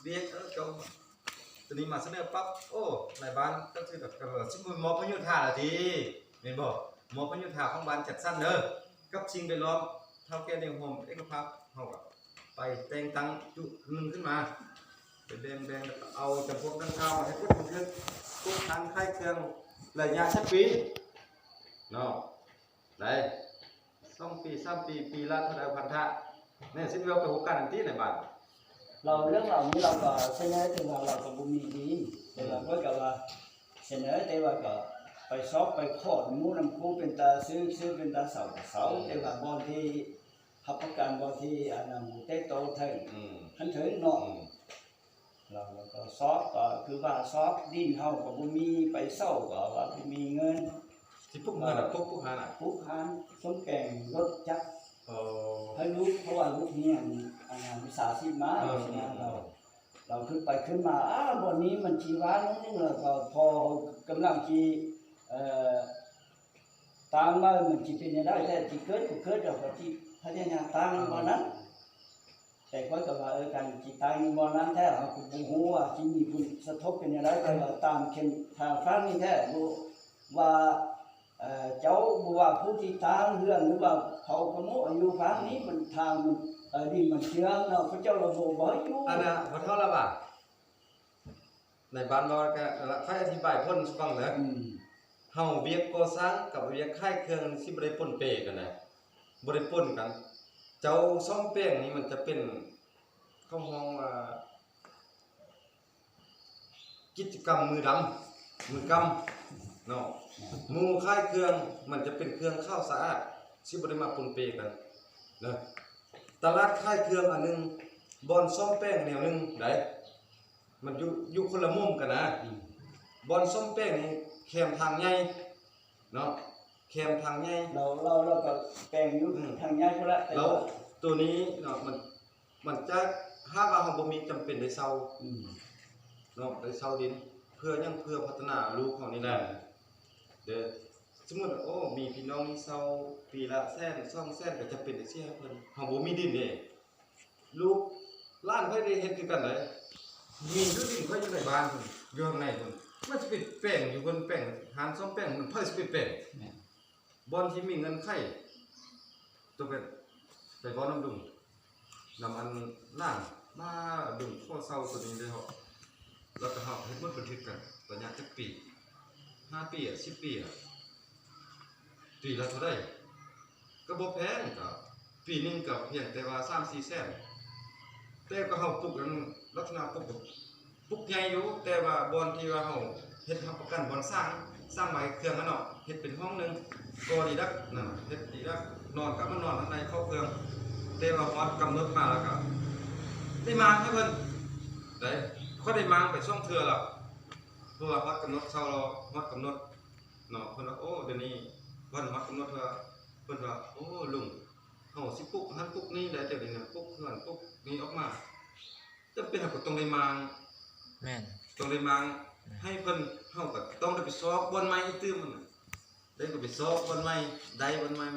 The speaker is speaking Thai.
เรียกเจ้าตัวนี้มาเสนอปั๊บโอ้ในบ้านก็คือแบบชิมมอพยุทธาละทีเห็นบอกมอพยุทธาของบ้านจัดสั้นเนอะกับชิงไปล้อมเท่าแก่ในโฮมเอกภาพเขาก็ไปแต่งตั้งจุดนึงขึ้นมาเป็นแดงๆเอาจำพวกตั้งข้าวให้พุทธมันขึ้นพุทธทางค่ายเครื่องระยะสักปีเนาะได้2 ปี 3 ปีปีละเท่าไรพันธะเนี่ยสิ้นเวลไปหุบกันที่ในบ้านเราเรื่องเหล่านี้เราก็เสนอถึงเราก็บุญดีแต่เราก็ว่าเสนอแต่ว่าก็ไปซอกไปขอดมูน้ำคูเป็นตาซื้อเป็นตาเสาแต่ว่าบางทีหับประกันบางทีอันนั้นเตโตเถิงขันเถิงเนาะเราก็ซอกก็คือว่าซอกดินเฮาก็บ่มีไปเศร้าก็ว่ามีเงินที่พวกเงินพวกหาน่ะพวกหานสมแก่งรถจักรให้ลูกเพราะว่าลูกเนี่ยวิสาชีพมาเราขึ้นไปขึ้นมาบนนี้มันชีวะนั่นนี่เราก็พอกำลังชีตามมามันชีเป็นยังได้แต่ชีเกิดเราก็ชีพยายามตามบนนั้นแต่ก็จะว่าการชีตายบนนั้นแท้เราคุณหูว่าชีมีคุณสะทบเป็นยังไงแต่เราตามเข็มทางฟ้านี่แท้ว่าเจ้าบัวผู้ที่ตามเรื่องหรือว่าเขาขโมยอายุฟ้านี้มันทางมันดินมันเชื่อมเนาะพระเจ้าเราโบบ่อยอยู่อันน่ะพอเท่าแล้วป่ะในบ้านเราแกค่อยอธิบายพ่นฟังเลยเฮาเวียกก่อสร้างกับเวียกค่ายเครื่องที่บ่ได้ปนเปกันนะบ่ได้ปนกันเจ้าซ่อมแป้งนี่มันจะเป็นเขาห้องว่ากิจกรรมมือดำมือกำเนาะหมู่ค่ายเครื่องมันจะเป็นเครื่องข้าวสะอาดที่บ่ได้มาปนเปกันเนาะตลาดค่ายเครื่องอันนึงบอนซ่อมแป้งแนวนึงได้มันอยู่คนละมุมกันนะบอนซ่อมแป้งนี่แคมทางใหญ่เนาะแคมทางใหญ่เราก็แป้งอยู่ทางใหญ่พุ่นละแล้วตัวนี้เนาะมันจะถ้าว่าเฮาบ่มีจำเป็นได้เซาเนาะได้เซาดินเพื่อพัฒนาลูกเขานี่แหละเด้อสมมุติโอ้มีพี่น้องนี่เซาปีละ100,000 200,000ก็จะเป็นจังซี่ให้เพิ่นเฮาบ่มีดินเด้ลูกล้านเพิ่นได้เฮ็ดคือกันเลยมีอยู่ดินเพิ่นอยู่ในบ้านเพิ่นอยู่ข้างในเพิ่นมันสิเป็นแป้งอยู่บนแป้งหาร2แป้งมันเพิ่นสิเป็นแป้งบ่อนที่มีเงินไขตัวเป็นไปบ่อน้ำดุงนำอันล่างมาดุงข้อเซาตัวนี้เลยเหรอแล้วก็เฮาเฮ็ดมันบันทึกกันระยะจักปี5 ปี10 ปีปีละเท่าใดก็บ่แพงก็ปีนึงก็เพียงแต่ว่า3-4 แสนแต่ก็เฮาปลูกกันลักษณะปลูกใหญ่อยู่แต่ว่าบ่อนที่ว่าเฮาเฮ็ดรับประกันบ่อนสร้างไว้เครื่องนั่นเนาะเฮ็ดเป็นห้องนึงก็ดีดักนั่นเฮ็ดดีดักนอนกับมันนอนข้างในเข้าเครื่องแต่ว่าฮอดกำหนดมาแล้วก็ได้มาให้เพิ่นได้เขาได้มาไป2 เทื่อแล้วเพราะว่าฮอดกำหนดเช้าเราฮอดกำหนดเนาะเพิ่นว่าโอ้เดี๋ยวนี้วันฮอดกำหนดว่าเพิ่นว่าโอ้ลุงเฮาสิปลูกหันปลูกนี่ได้แต่นี่นะปลูกเฮือนปลูกนี่ออกมาจำเป็นก็ต้องได้มาแม่นต้องได้มาให้เพิ่นเฮาก็ต้องได้ไปซอกบ่อนใหม่อีกตื้อมันได้ก็ไปซอกบ่อนใหม่ได้บ่อนใหม่